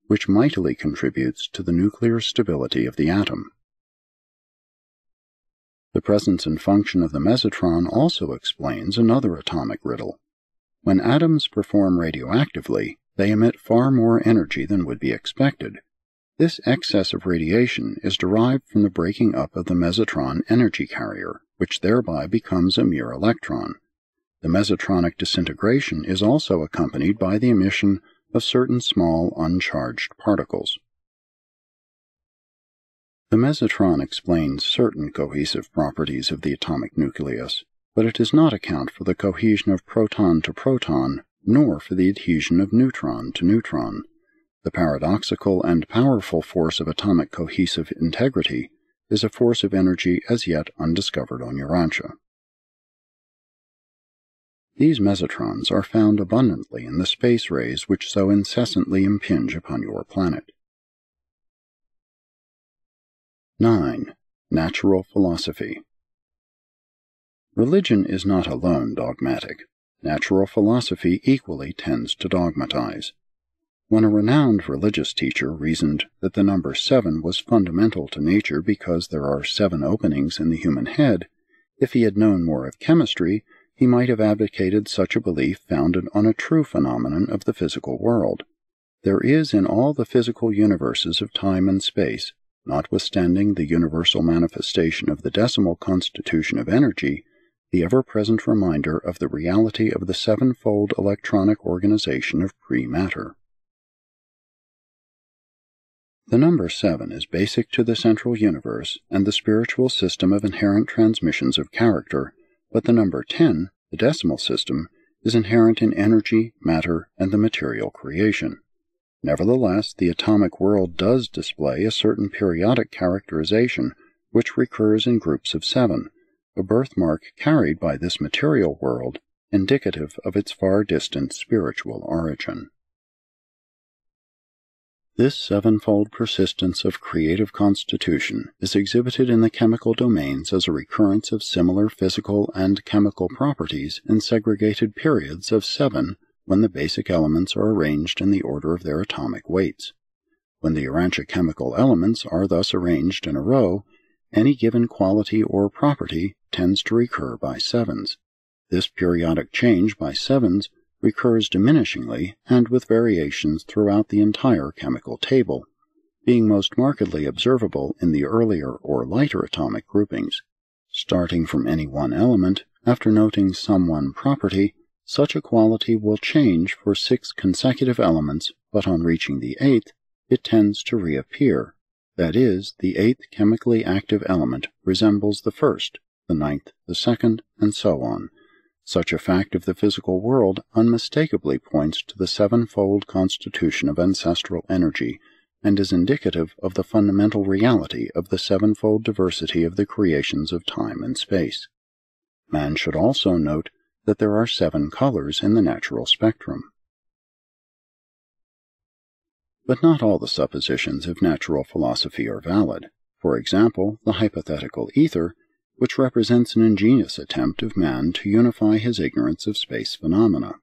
which mightily contributes to the nuclear stability of the atom. The presence and function of the mesotron also explains another atomic riddle. When atoms perform radioactively, they emit far more energy than would be expected. This excess of radiation is derived from the breaking up of the mesotron energy carrier, which thereby becomes a mere electron. The mesotronic disintegration is also accompanied by the emission of certain small uncharged particles. The mesotron explains certain cohesive properties of the atomic nucleus, but it does not account for the cohesion of proton to proton, nor for the adhesion of neutron to neutron. The paradoxical and powerful force of atomic cohesive integrity is a force of energy as yet undiscovered on Urantia. These mesotrons are found abundantly in the space rays which so incessantly impinge upon your planet. 9. Natural philosophy. Religion is not alone dogmatic. Natural philosophy equally tends to dogmatize. When a renowned religious teacher reasoned that the number 7 was fundamental to nature because there are 7 openings in the human head, if he had known more of chemistry, he might have advocated such a belief founded on a true phenomenon of the physical world. There is in all the physical universes of time and space, notwithstanding the universal manifestation of the decimal constitution of energy, the ever-present reminder of the reality of the 7-fold electronic organization of pre-matter. The number 7 is basic to the central universe and the spiritual system of inherent transmissions of character, but the number 10, the decimal system, is inherent in energy, matter, and the material creation. Nevertheless, the atomic world does display a certain periodic characterization which recurs in groups of 7, a birthmark carried by this material world, indicative of its far distant spiritual origin. This 7-fold persistence of creative constitution is exhibited in the chemical domains as a recurrence of similar physical and chemical properties in segregated periods of 7 when the basic elements are arranged in the order of their atomic weights. When the Urantia chemical elements are thus arranged in a row, any given quality or property tends to recur by 7s. This periodic change by 7s recurs diminishingly and with variations throughout the entire chemical table, being most markedly observable in the earlier or lighter atomic groupings. Starting from any one element, after noting some one property, such a quality will change for 6 consecutive elements, but on reaching the 8th, it tends to reappear. That is, the 8th chemically active element resembles the 1st, the 9th, the 2nd, and so on. Such a fact of the physical world unmistakably points to the 7-fold constitution of ancestral energy, and is indicative of the fundamental reality of the 7-fold diversity of the creations of time and space. Man should also note that there are 7 colors in the natural spectrum. But not all the suppositions of natural philosophy are valid. For example, the hypothetical ether, which represents an ingenious attempt of man to unify his ignorance of space phenomena.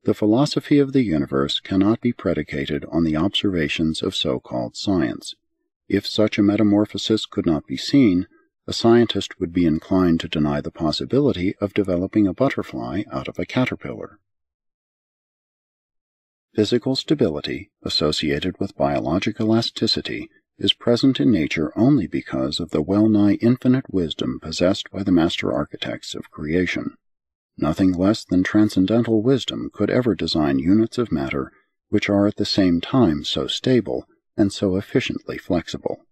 The philosophy of the universe cannot be predicated on the observations of so-called science. If such a metamorphosis could not be seen, a scientist would be inclined to deny the possibility of developing a butterfly out of a caterpillar. Physical stability, associated with biologic elasticity, is present in nature only because of the well-nigh infinite wisdom possessed by the master architects of creation. Nothing less than transcendental wisdom could ever design units of matter which are at the same time so stable and so efficiently flexible.